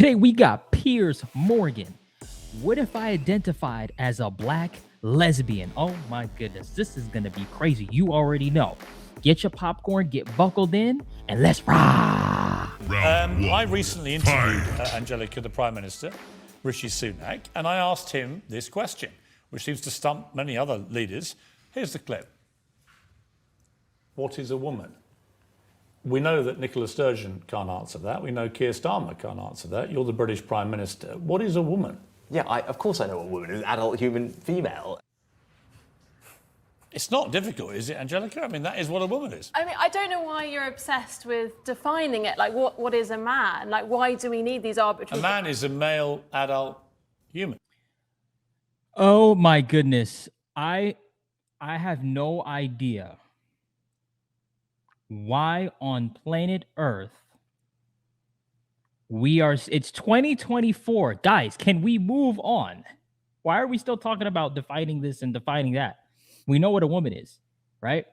Today we got Piers Morgan. What if I identified as a black lesbian? Oh my goodness, this is gonna be crazy. You already know. Get your popcorn, get buckled in, and let's ride. I recently interviewed Angelica, the Prime Minister, Rishi Sunak, and I asked him this question, which seems to stump many other leaders. Here's the clip. What is a woman? We know that Nicola Sturgeon can't answer that. We know Keir Starmer can't answer that. You're the British Prime Minister. What is a woman? Yeah, of course I know what a woman is. An adult human female. It's not difficult, is it, Angelica? I mean, that is what a woman is. I mean, I don't know why you're obsessed with defining it. Like, what is a man? Like, why do we need these arbitrary... A man is a male adult human. Oh my goodness. I have no idea why on planet Earth it's 2024. Guys, can we move on? Why are we still talking about defining this and defining that? We know what a woman is, right?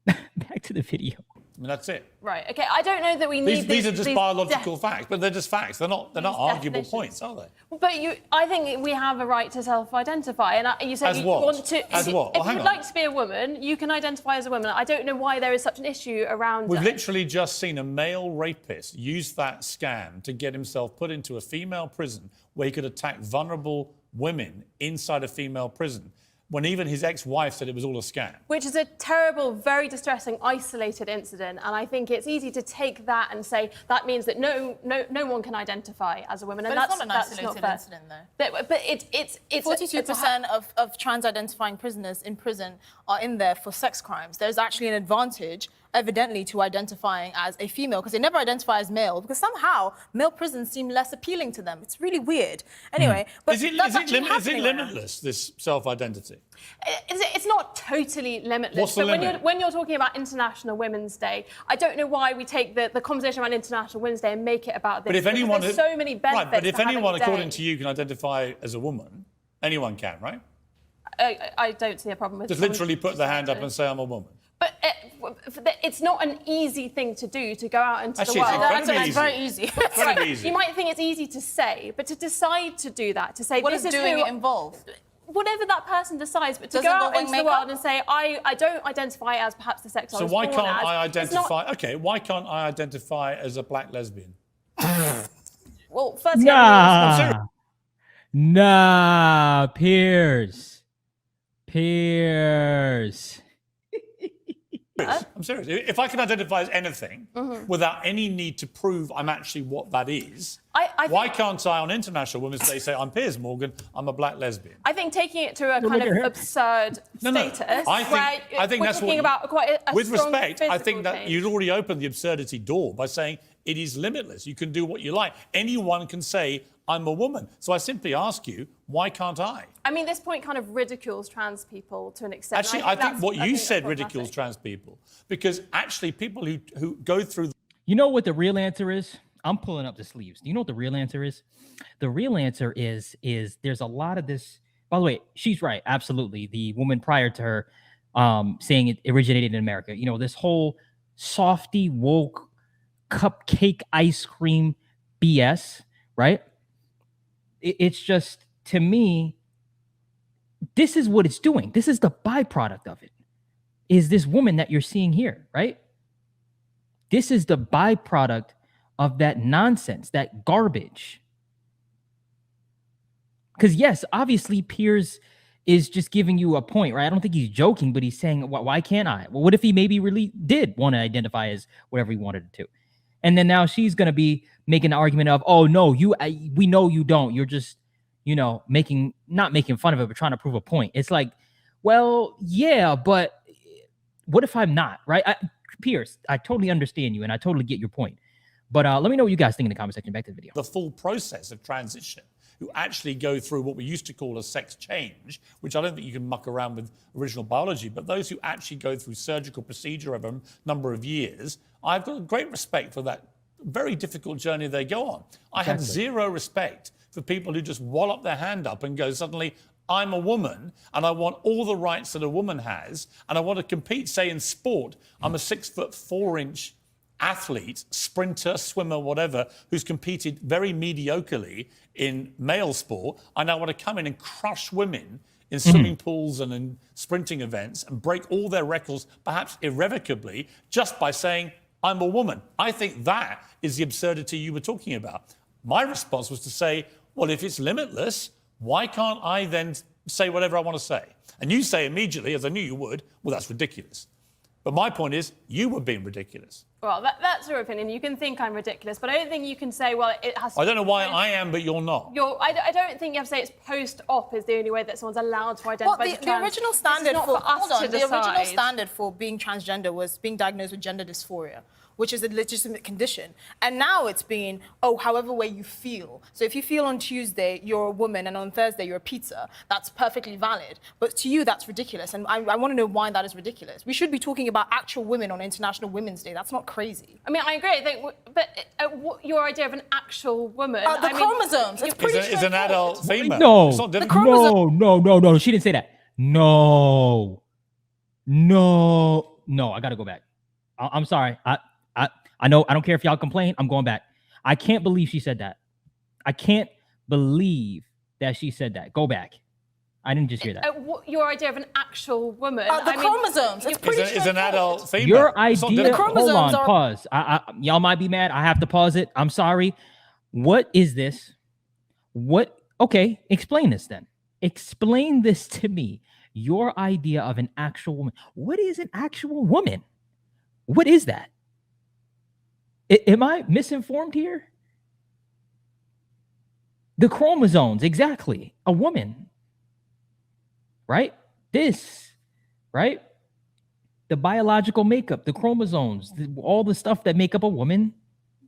Back to the video. I mean, that's it. Right, okay, I don't know that we need these are just biological facts, but they're just facts. They're not arguable points, are they? But I think we have a right to self-identify, and you said As you what? want to... As what? If you would like to be a woman, you can identify as a woman. I don't know why there is such an issue around... We've literally just seen a male rapist use that scam to get himself put into a female prison where he could attack vulnerable women inside a female prison, when even his ex-wife said it was all a scam. Which is a terrible, very distressing, isolated incident, and I think it's easy to take that and say that means that no one can identify as a woman, and but that's not an isolated incident, though. But it's 42% of trans-identifying prisoners in prison are in there for sex crimes. There's actually an advantage, evidently, to identifying as a female, because they never identify as male, because somehow male prisons seem less appealing to them. It's really weird. Anyway, but is it limitless, this self-identity? It's not totally limitless. What's the limit? When you're talking about International Women's Day, I don't know why we take the conversation around International Women's Day and make it about this. But if anyone, there's so many benefits. Right, but if anyone, according to you, can identify as a woman, anyone can, right? I don't see a problem with. Just literally put their hand up and say, "I'm a woman." But it's not an easy thing to do, to go out into Actually, the world. It's very easy. Very easy. You might think it's easy to say, but to decide to do that, to say what this does is doing who... it involve? Whatever that person decides, but to Does go it out involve into the makeup? world and say, I don't identify as perhaps the sex I So was why born can't as, I it's not- identify? Okay, why can't I identify as a black lesbian? Well, first, Nah, Piers. I'm serious. If I can identify as anything without any need to prove I'm actually what that is, why can't I on International Women's Day say, I'm Piers Morgan, I'm a black lesbian? I think taking it to a kind of absurd status, I think we're that's talking what about quite a with strong respect, I think that change. you'd already opened the absurdity door by saying it is limitless. You can do what you like. Anyone can say, I'm a woman. So I simply ask you, why can't I? I mean, this point kind of ridicules trans people to an extent. Actually, I think what you said ridicules trans people, because actually people who go through... You know what the real answer is? I'm pulling up the sleeves. Do you know what the real answer is? The real answer is there's a lot of this... By the way, she's right, absolutely. The woman prior to her saying it originated in America. You know, this whole softy, woke, cupcake ice cream BS, right? It's just, to me, this is what it's doing. This is the byproduct of it, is this woman that you're seeing here, right? This is the byproduct of that nonsense, that garbage. Because, yes, obviously, Piers is just giving you a point, right? I don't think he's joking, but he's saying, why can't I? Well, what if he maybe really did want to identify as whatever he wanted to? And then now she's going to be making the argument of, oh, no, we know you don't. You're just, you know, not making fun of it, but trying to prove a point. It's like, well, yeah, but what if I'm not, right? Piers, I totally understand you, and I totally get your point. But let me know what you guys think in the comment section. Back to the video. The full process of transition, who actually go through what we used to call a sex change, which I don't think you can muck around with original biology, but those who actually go through surgical procedure over a number of years, I've got great respect for that very difficult journey they go on. I have zero respect for people who just wallop their hand up and go, suddenly, I'm a woman and I want all the rights that a woman has, and I want to compete, say, in sport. I'm a 6'4" athlete, sprinter, swimmer, whatever, who's competed very mediocrely in male sport, I now want to come in and crush women in swimming pools and in sprinting events and break all their records, perhaps irrevocably, just by saying, I'm a woman. I think that is the absurdity you were talking about. My response was to say, well, if it's limitless, why can't I then say whatever I want to say? And you say immediately, as I knew you would, well, that's ridiculous. But my point is, you were being ridiculous. Well, that's your opinion. You can think I'm ridiculous, but I don't think you can say, well, it has to I don't know why I am, but you're not. I don't think you have to say it's post-op is the only way that someone's allowed to identify Well, as the trans. original This is standard not for, us hold on, to the original decide. standard for being transgender was being diagnosed with gender dysphoria, which is a legitimate condition. And now it's being, however way you feel. So if you feel on Tuesday you're a woman and on Thursday you're a pizza, that's perfectly valid. But to you, that's ridiculous. And I want to know why that is ridiculous. We should be talking about actual women on International Women's Day. That's not crazy. I mean, I agree. I think, but your idea of an actual woman. The chromosomes. It's pretty Is an adult female. No, It's not difficult. no. She didn't say that. No. I gotta go back. I'm sorry. I know. I don't care if y'all complain. I'm going back. I can't believe she said that. I can't believe that she said that. Go back. I didn't just hear that. Your idea of an actual woman. Chromosomes. It's pretty Is an adult female. Your It's not idea. difficult. Hold on. are- Pause. Y'all might be mad. I have to pause it. I'm sorry. What is this? What? Okay. Explain this then. Explain this to me. Your idea of an actual woman. What is an actual woman? What is that? Am I misinformed here? The chromosomes, exactly. A woman. Right? This, right? The biological makeup, the chromosomes, all the stuff that make up a woman,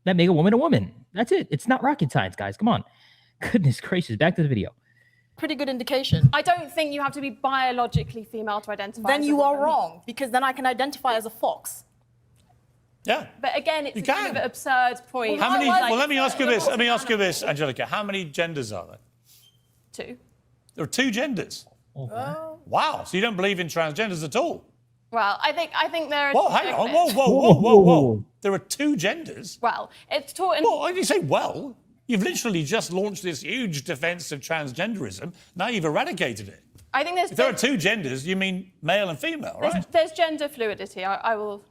that make a woman a woman. That's it. It's not rocket science, guys. Come on. Goodness gracious. Back to the video. pretty good indication. I don't think you have to be biologically female to identify Then as a you are woman. wrong, because then I can identify as a fox. Yeah. But again, it's You a kind of can. absurd point. How many? Like, Well, let me ask you this. Let me ask you animal. this, Angelica. How many genders are there? Two. There are two genders. Wow. So you don't believe in transgenders at all? Well, I think there are. Whoa, hang on. Whoa. There are two genders. Well, it's taught in. Well, why do you say well? You've literally just launched this huge defense of transgenderism. Now you've eradicated it. I think If there are two genders, you mean male and female, right? There's gender fluidity. I will.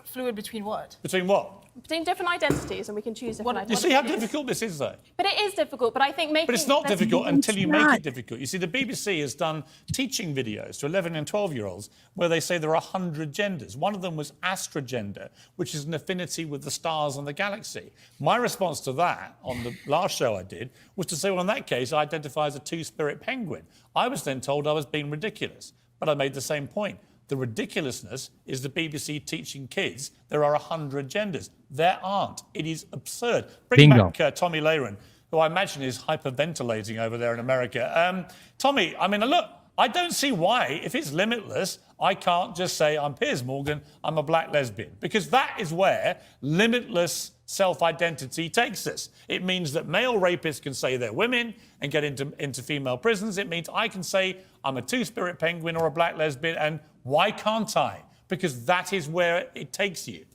Fluid between what? Between what? Between different identities, and we can choose different You identities. see how difficult this is, though? But it is difficult. But I think making. But it's not there's- difficult until you make not. it difficult. You see, the BBC has done teaching videos to 11 and 12-year-olds where they say there are 100 genders. One of them was astrogender, which is an affinity with the stars and the galaxy. My response to that on the last show I did was to say, well, in that case, I identify as a two-spirit penguin. I was then told I was being ridiculous, but I made the same point. The ridiculousness is the BBC teaching kids there are 100 genders. There aren't. It is absurd. Bring Bingo. back Tommy Lehran, who I imagine is hyperventilating over there in America. Tommy, I mean, look, I don't see why, if it's limitless, I can't just say I'm Piers Morgan, I'm a black lesbian, because that is where limitless self-identity takes us. It means that male rapists can say they're women and get into female prisons. It means I can say I'm a two-spirit penguin or a black lesbian, and why can't I? Because that is where it takes you.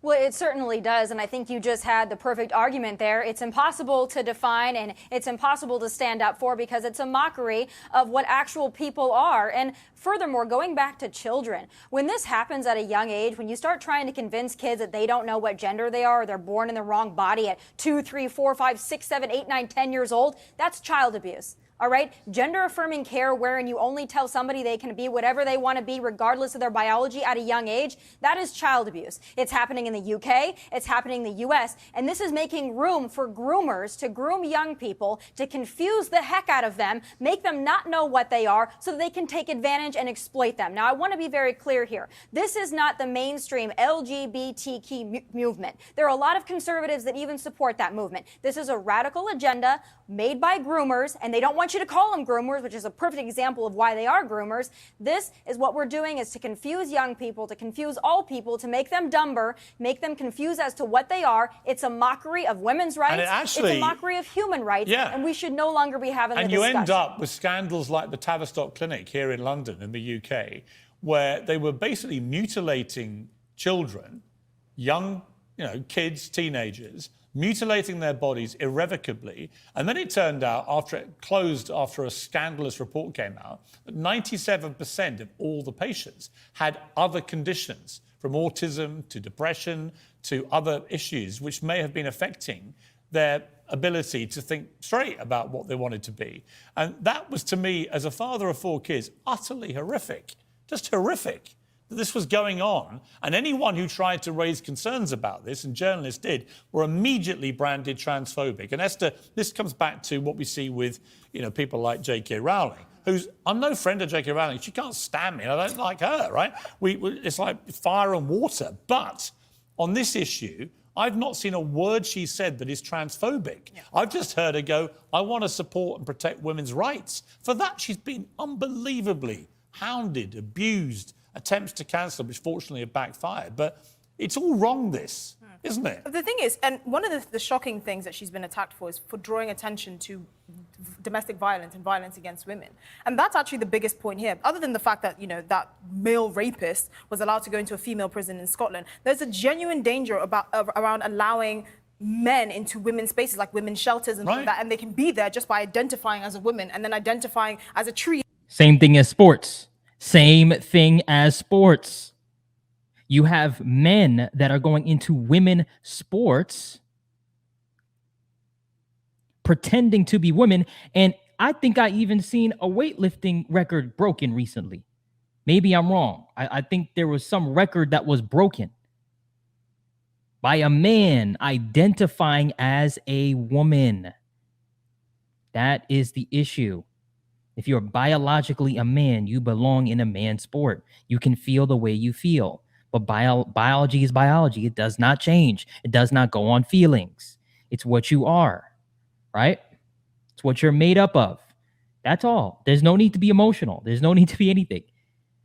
Well, it certainly does, and I think you just had the perfect argument there. It's impossible to define, and it's impossible to stand up for, because it's a mockery of what actual people are. And furthermore, going back to children, when this happens at a young age, when you start trying to convince kids that they don't know what gender they are, or they're born in the wrong body at 2, 3, 4, 5, 6, 7, 8, 9, 10 years old, that's child abuse. All right? Gender affirming care, wherein you only tell somebody they can be whatever they want to be, regardless of their biology at a young age, that is child abuse. It's happening in the UK, it's happening in the US, and this is making room for groomers to groom young people, to confuse the heck out of them, make them not know what they are, so that they can take advantage and exploit them. Now, I want to be very clear here. This is not the mainstream LGBTQ movement. There are a lot of conservatives that even support that movement. This is a radical agenda made by groomers, and they don't want you to call them groomers, which is a perfect example of why they are groomers. This is what we're doing, is to confuse young people, to confuse all people, to make them dumber, make them confused as to what they are. It's a mockery of women's rights. It's a mockery of human rights. Yeah. And we should no longer be having the And you discussion. end up with scandals like the Tavistock Clinic here in London, in the UK, where they were basically mutilating children, young, kids, teenagers, mutilating their bodies irrevocably. And then it turned out, after a scandalous report came out, that 97% of all the patients had other conditions, from autism to depression to other issues, which may have been affecting their ability to think straight about what they wanted to be. And that was, to me, as a father of 4 kids, utterly horrific, just horrific that this was going on. And anyone who tried to raise concerns about this, and journalists did, were immediately branded transphobic. And Esther, this comes back to what we see with, people like J.K. Rowling, I'm no friend of J.K. Rowling. She can't stand me, and I don't like her, right? It's like fire and water. But on this issue, I've not seen a word she said that is transphobic. Yeah. I've just heard her go, I want to support and protect women's rights. For that, she's been unbelievably hounded, abused, attempts to cancel, which fortunately have backfired. But it's all wrong, this, isn't it? The thing is, and one of the shocking things that she's been attacked for is for drawing attention to domestic violence and violence against women. And that's actually the biggest point here. Other than the fact that, that male rapist was allowed to go into a female prison in Scotland, there's a genuine danger around allowing men into women's spaces, like women's shelters and like that, and they can be there just by identifying as a woman and then identifying as a tree. Same thing as sports. Same thing as sports. You have men that are going into women sports pretending to be women. And I think I even seen a weightlifting record broken recently. Maybe I'm wrong. I think there was some record that was broken by a man identifying as a woman. That is the issue. If you're biologically a man, you belong in a man's sport. You can feel the way you feel. But biology is biology. It does not change. It does not go on feelings. It's what you are, right? It's what you're made up of. That's all. There's no need to be emotional. There's no need to be anything.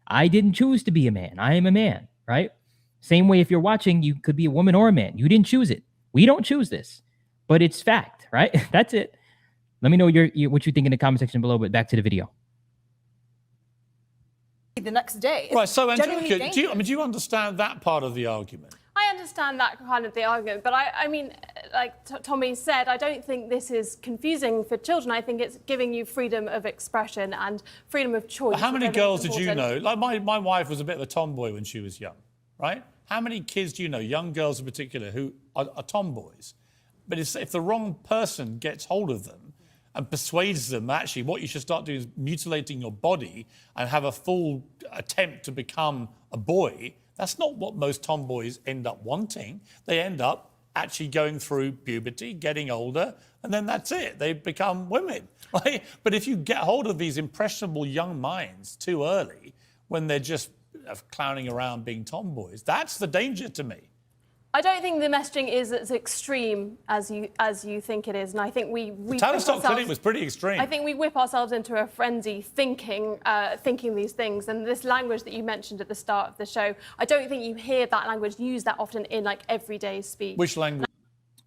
I didn't choose to be a man. I am a man, right? Same way if you're watching, you could be a woman or a man. You didn't choose it. We don't choose this. But it's fact, right? That's it. Let me know what you think in the comment section below, but back to the video. The next day. Right, so Angelica, do you understand that part of the argument? I understand that kind of the argument, but I mean, like Tommy said, I don't think this is confusing for children. I think it's giving you freedom of expression and freedom of choice. How many girls did you know? Like my wife was a bit of a tomboy when she was young, right? How many kids do you know, young girls in particular, who are tomboys? But if the wrong person gets hold of them and persuades them, actually, what you should start doing is mutilating your body and have a full attempt to become a boy, that's not what most tomboys end up wanting. They end up actually going through puberty, getting older, and then that's it. They become women. Right? But if you get hold of these impressionable young minds too early, when they're just clowning around being tomboys, that's the danger to me. I don't think the messaging is as extreme as you think it is, and I think we Tavistock Clinic was pretty extreme. I think we whip ourselves into a frenzy thinking these things, and this language that you mentioned at the start of the show, I don't think you hear that language used that often in like everyday speech. Which language?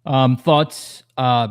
Thoughts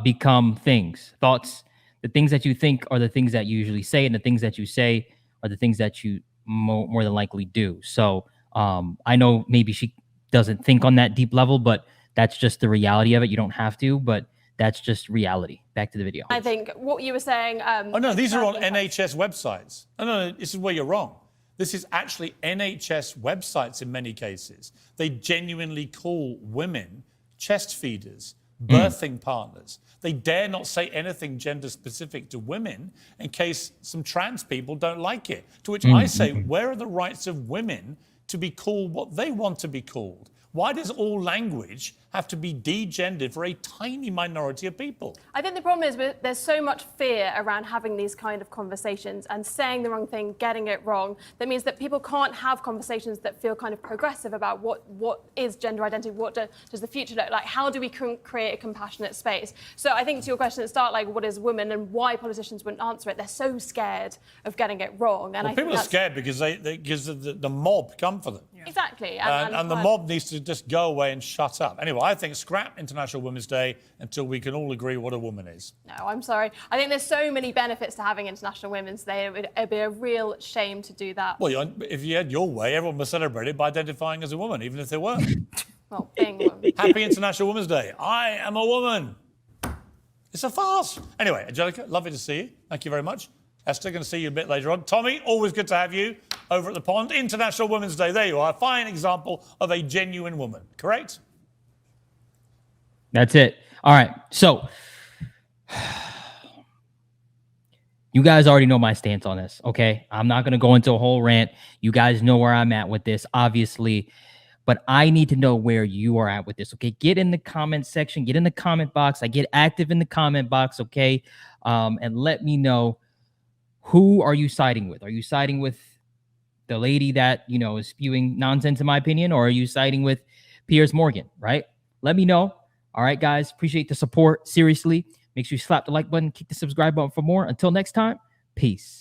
become things. Thoughts, the things that you think are the things that you usually say, and the things that you say are the things that you more than likely do. So I know maybe she doesn't think on that deep level, but that's just the reality of it. You don't have to, but that's just reality. Back to the video. I think what you were saying... oh, no, these are on NHS websites. No, this is where you're wrong. This is actually NHS websites in many cases. They genuinely call women chest feeders, birthing partners. They dare not say anything gender specific to women in case some trans people don't like it. To which I say, where are the rights of women to be called what they want to be called? Why does all language have to be degendered for a tiny minority of people? I think the problem is there's so much fear around having these kind of conversations and saying the wrong thing, getting it wrong. That means that people can't have conversations that feel kind of progressive about what is gender identity, what does the future look like, how do we create a compassionate space? So I think to your question at the start, like what is women and why politicians wouldn't answer it, they're so scared of getting it wrong. And well, people are scared because because the mob come for them. Yeah. Exactly. And the mob needs to just go away and shut up. Anyway, I think scrap International Women's Day until we can all agree what a woman is. No, I'm sorry. I think there's so many benefits to having International Women's Day. It'd be a real shame to do that. Well, if you had your way, everyone would celebrate it by identifying as a woman, even if they weren't. Well, being a woman. Happy International Women's Day. I am a woman. It's a farce. Anyway, Angelica, lovely to see you. Thank you very much. Esther, going to see you a bit later on. Tommy, always good to have you over at the pond. International Women's Day. There you are. A fine example of a genuine woman. Correct? That's it. All right. So you guys already know my stance on this, okay? I'm not going to go into a whole rant. You guys know where I'm at with this, obviously. But I need to know where you are at with this, okay? Get in the comment section. Get in the comment box. I get active in the comment box, okay? And let me know, who are you siding with? Are you siding with the lady that, you know, is spewing nonsense, in my opinion, or are you siding with Piers Morgan, right? Let me know. All right, guys. Appreciate the support. Seriously. Make sure you slap the like button, kick the subscribe button for more. Until next time, peace.